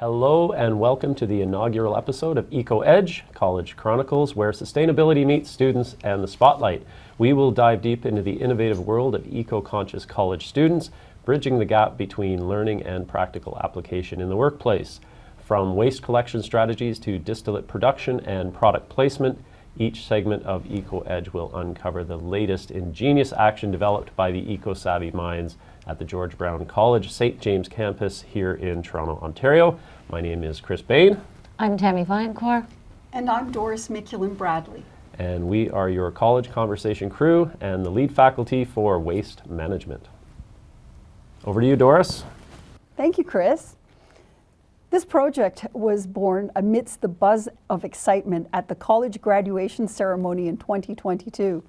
Hello and welcome to the inaugural episode of Eco Edge, College Chronicles, where sustainability meets students and the spotlight. We will dive deep into the innovative world of eco-conscious college students, bridging the gap between learning and practical application in the workplace. From waste collection strategies to distillate production and product placement, each segment of Eco Edge will uncover the latest ingenious action developed by the eco-savvy minds at the George Brown College St. James campus here in Toronto, Ontario. My name is Chris Bain. I'm Tammy Viancourt. And I'm Doris Mikulin-Bradley. And we are your college conversation crew and the lead faculty for waste management. Over to you, Doris. Thank you, Chris. This project was born amidst the buzz of excitement at the college graduation ceremony in 2022.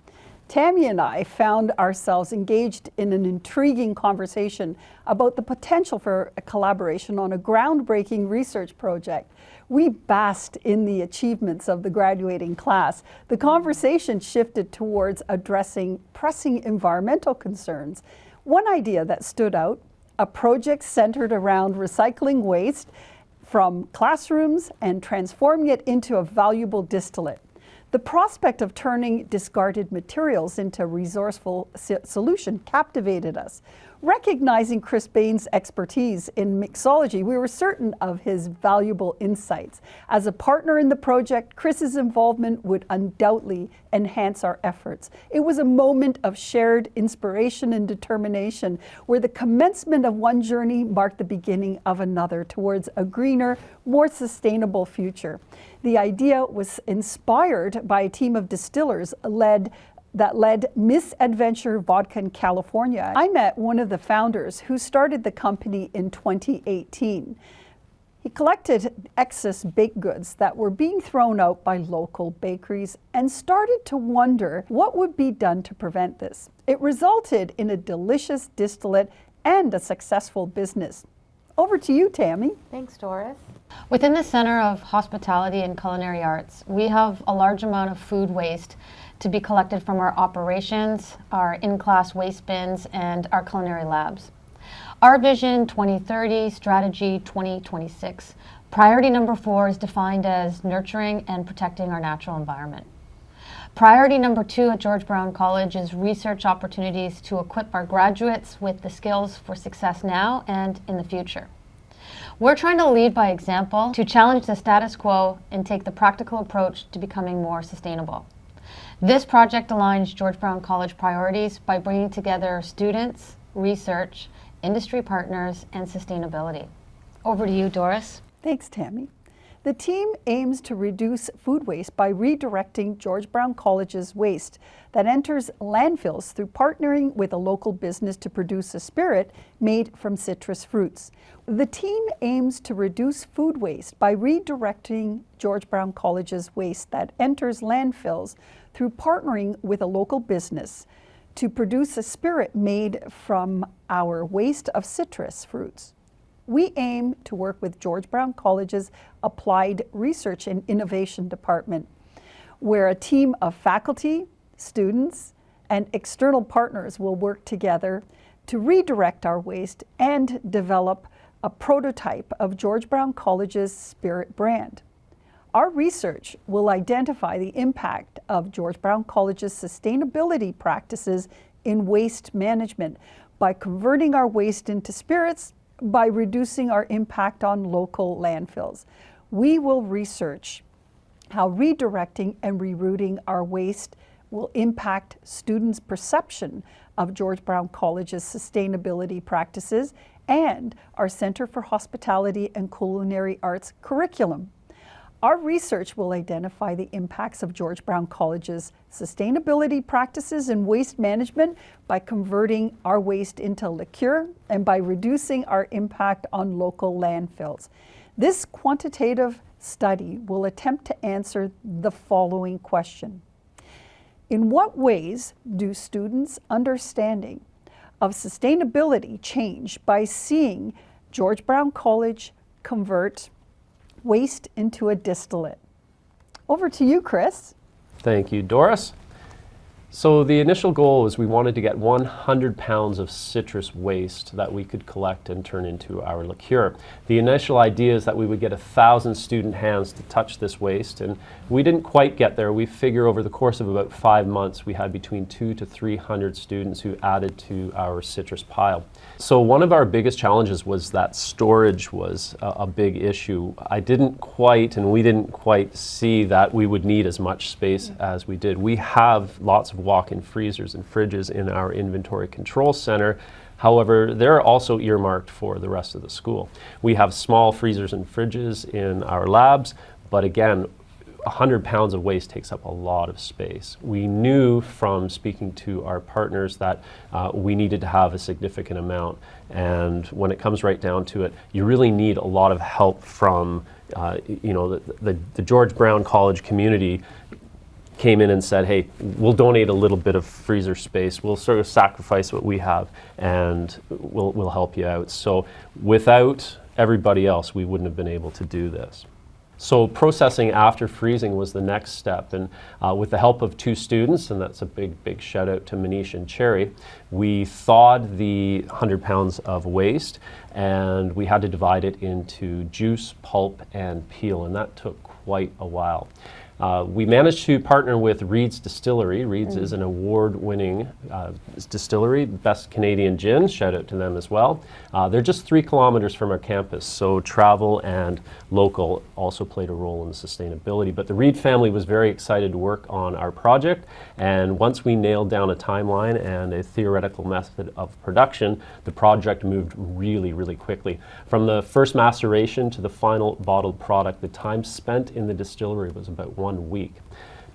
Tammy and I found ourselves engaged in an intriguing conversation about the potential for a collaboration on a groundbreaking research project. We basked in the achievements of the graduating class. The conversation shifted towards addressing pressing environmental concerns. One idea that stood out, a project centered around recycling waste from classrooms and transforming it into a valuable distillate. The prospect of turning discarded materials into a resourceful solution captivated us. Recognizing Chris Bain's expertise in mixology, we were certain of his valuable insights. As a partner in the project, Chris's involvement would undoubtedly enhance our efforts. It was a moment of shared inspiration and determination, where the commencement of one journey marked the beginning of another towards a greener, more sustainable future. The idea was inspired by a team of distillers that led Misadventure Vodka in California. I met one of the founders who started the company in 2018. He collected excess baked goods that were being thrown out by local bakeries and started to wonder what would be done to prevent this. It resulted in a delicious distillate and a successful business. Over to you, Tammy. Thanks, Doris. Within the Center of Hospitality and Culinary Arts, we have a large amount of food waste to be collected from our operations, our in-class waste bins, and our culinary labs. Our Vision 2030, Strategy 2026, priority number 4 is defined as nurturing and protecting our natural environment. Priority number 2 at George Brown College is research opportunities to equip our graduates with the skills for success now and in the future. We're trying to lead by example to challenge the status quo and take the practical approach to becoming more sustainable. This project aligns George Brown College priorities by bringing together students, research, industry partners, and sustainability. Over to you, Doris. Thanks, Tammy. The team aims to reduce food waste by redirecting George Brown College's waste that enters landfills through partnering with a local business to produce a spirit made from citrus fruits. The team aims to reduce food waste by redirecting George Brown College's waste that enters landfills through partnering with a local business to produce a spirit made from our waste of citrus fruits. We aim to work with George Brown College's Applied Research and Innovation Department, where a team of faculty, students, and external partners will work together to redirect our waste and develop a prototype of George Brown College's spirit brand. Our research will identify the impact of George Brown College's sustainability practices in waste management by converting our waste into spirits, by reducing our impact on local landfills. We will research how redirecting and rerouting our waste will impact students' perception of George Brown College's sustainability practices and our Center for Hospitality and Culinary Arts curriculum. Our research will identify the impacts of George Brown College's sustainability practices in waste management by converting our waste into liqueur and by reducing our impact on local landfills. This quantitative study will attempt to answer the following question. In what ways do students' understanding of sustainability change by seeing George Brown College convert waste into a distillate? Over to you, Chris. Thank you, Doris. So the initial goal was we wanted to get 100 pounds of citrus waste that we could collect and turn into our liqueur. The initial idea is that we would get 1,000 student hands to touch this waste, and we didn't quite get there. We figure over the course of about 5 months we had between 200 to 300 students who added to our citrus pile. So one of our biggest challenges was that storage was a big issue. We didn't quite see that we would need as much space as we did. We have lots of walk-in freezers and fridges in our inventory control center. However, they're also earmarked for the rest of the school. We have small freezers and fridges in our labs, but again, 100 pounds of waste takes up a lot of space. We knew from speaking to our partners that we needed to have a significant amount, and when it comes right down to it, you really need a lot of help from the George Brown College community. Came in and said, hey, we'll donate a little bit of freezer space, we'll sort of sacrifice what we have, and we'll help you out. So without everybody else, we wouldn't have been able to do this. So processing after freezing was the next step, and with the help of 2 students, and that's a big shout out to Manish and Cherry, we thawed the 100 pounds of waste, and we had to divide it into juice, pulp, and peel, and that took quite a while. We managed to partner with Reed's Distillery. Reed's is an award-winning distillery, best Canadian gin, shout out to them as well. They're just 3 kilometers from our campus, so travel and local also played a role in the sustainability. But the Reed family was very excited to work on our project, and once we nailed down a timeline and a theoretical method of production, the project moved really quickly. From the first maceration to the final bottled product, the time spent in the distillery was about 1 week.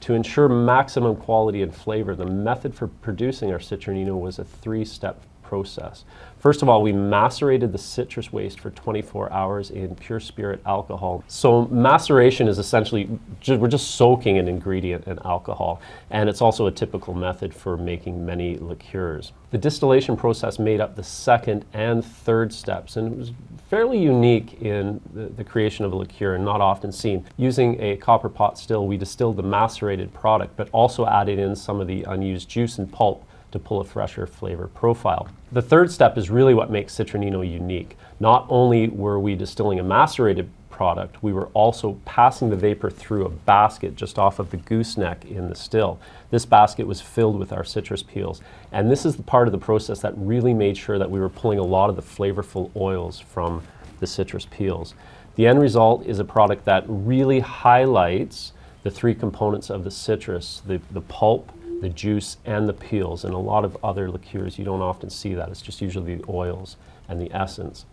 To ensure maximum quality and flavor, the method for producing our citronino was a 3-step process. First of all, we macerated the citrus waste for 24 hours in pure spirit alcohol. So maceration is essentially, we're just soaking an ingredient in alcohol, and it's also a typical method for making many liqueurs. The distillation process made up the 2nd and 3rd steps, and it was fairly unique in the creation of a liqueur and not often seen. Using a copper pot still, we distilled the macerated product, but also added in some of the unused juice and pulp to pull a fresher flavor profile. The 3rd step is really what makes citronino unique. Not only were we distilling a macerated product, we were also passing the vapor through a basket just off of the gooseneck in the still. This basket was filled with our citrus peels, and this is the part of the process that really made sure that we were pulling a lot of the flavorful oils from the citrus peels. The end result is a product that really highlights the 3 components of the citrus, the pulp, the juice, and the peels. And a lot of other liqueurs, you don't often see that. It's just usually the oils and the essence.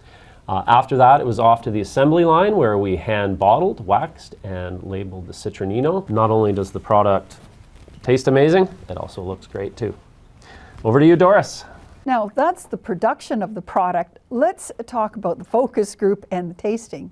After that, it was off to the assembly line where we hand bottled, waxed, and labeled the citronino. Not only does the product taste amazing, it also looks great too. Over to you, Doris. Now, that's the production of the product. Let's talk about the focus group and the tasting.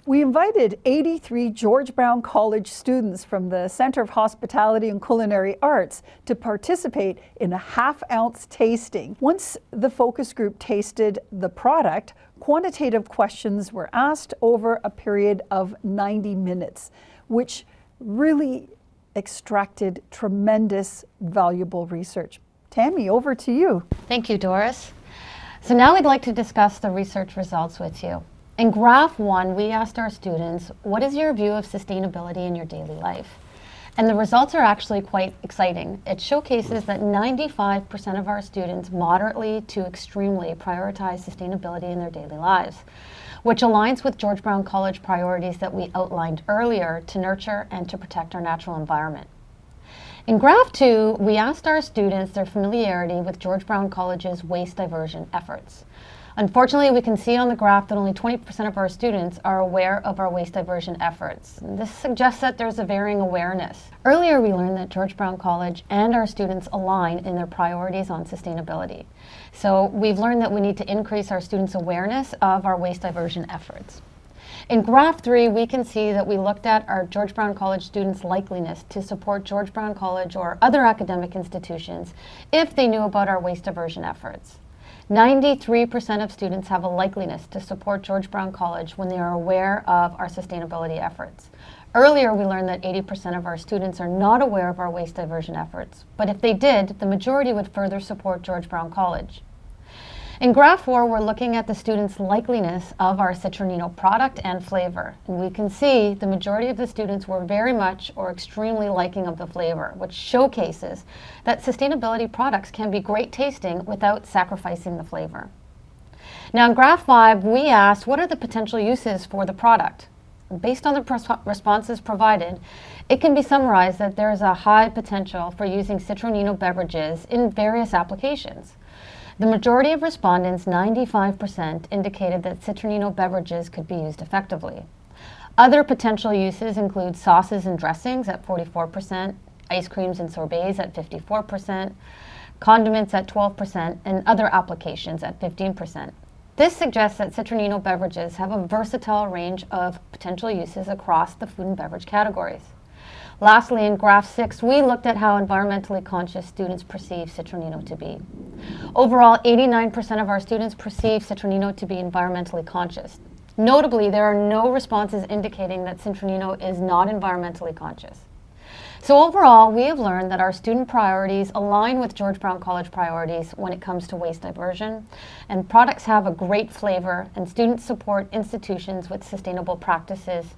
We invited 83 George Brown College students from the Center of Hospitality and Culinary Arts to participate in a half-ounce tasting. Once the focus group tasted the product, quantitative questions were asked over a period of 90 minutes, which really extracted tremendous valuable research. Tammy, over to you. Thank you, Doris. So now we'd like to discuss the research results with you. In graph 1, we asked our students, what is your view of sustainability in your daily life? And the results are actually quite exciting. It showcases that 95% of our students moderately to extremely prioritize sustainability in their daily lives, which aligns with George Brown College priorities that we outlined earlier to nurture and to protect our natural environment. In graph 2, we asked our students their familiarity with George Brown College's waste diversion efforts. Unfortunately, we can see on the graph that only 20% of our students are aware of our waste diversion efforts. This suggests that there's a varying awareness. Earlier, we learned that George Brown College and our students align in their priorities on sustainability. So we've learned that we need to increase our students' awareness of our waste diversion efforts. In graph 3, we can see that we looked at our George Brown College students' likeliness to support George Brown College or other academic institutions if they knew about our waste diversion efforts. 93% of students have a likeliness to support George Brown College when they are aware of our sustainability efforts. Earlier, we learned that 80% of our students are not aware of our waste diversion efforts, but if they did, the majority would further support George Brown College. In Graph 4, we're looking at the students' likeliness of our Citronino product and flavor. And we can see the majority of the students were very much or extremely liking of the flavor, which showcases that sustainability products can be great tasting without sacrificing the flavor. Now in Graph 5, we asked what are the potential uses for the product? Based on the responses provided, it can be summarized that there is a high potential for using Citronino beverages in various applications. The majority of respondents, 95%, indicated that Citronino beverages could be used effectively. Other potential uses include sauces and dressings at 44%, ice creams and sorbets at 54%, condiments at 12%, and other applications at 15%. This suggests that Citronino beverages have a versatile range of potential uses across the food and beverage categories. Lastly, in Graph 6, we looked at how environmentally conscious students perceive Citronino to be. Overall, 89% of our students perceive Citronino to be environmentally conscious. Notably, there are no responses indicating that Citronino is not environmentally conscious. So overall, we have learned that our student priorities align with George Brown College priorities when it comes to waste diversion, and products have a great flavor, and students support institutions with sustainable practices.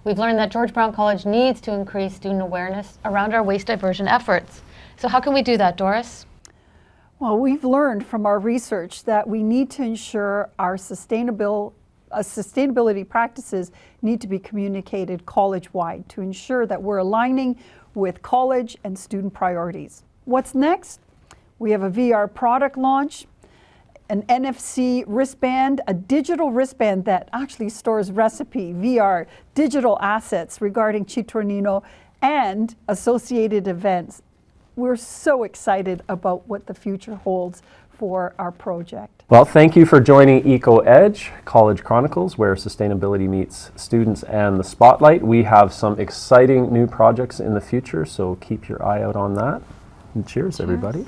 We've learned that George Brown College needs to increase student awareness around our waste diversion efforts. So how can we do that, Doris? Well, we've learned from our research that we need to ensure our sustainability practices need to be communicated college-wide to ensure that we're aligning with college and student priorities. What's next? We have a VR product launch, an NFC wristband, a digital wristband that actually stores recipe, VR, digital assets regarding Citronino, and associated events. We're so excited about what the future holds for our project. Well, thank you for joining EcoEdge, College Chronicles, where sustainability meets students and the spotlight. We have some exciting new projects in the future, so keep your eye out on that. And cheers. Everybody.